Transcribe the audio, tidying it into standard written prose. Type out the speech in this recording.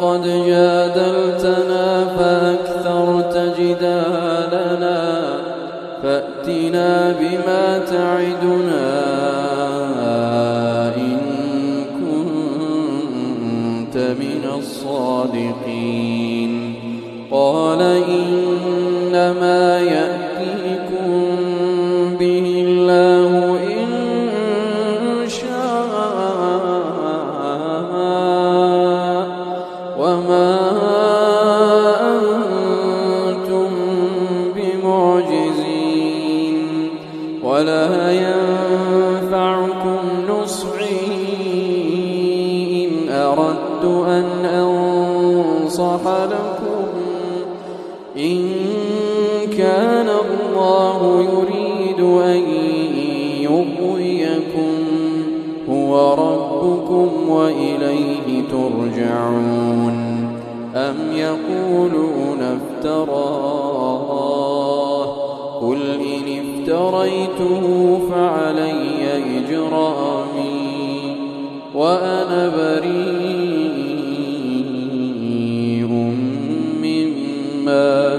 قد جادلتنا فأكثرت جدالنا فأتنا بما تعدنا إن كنت من الصادقين. قال إنما يأتيكم به الله إن شاء وما أنتم بمعجزين ولا ينفعكم نصحي إن أردت أن أنصح لكم إن كان الله يريد أن يغويكم هو ربكم وإليه ترجعون. أم يقولون افتراه قل إن افتريته فعلي إجرامي وأنا بريء مما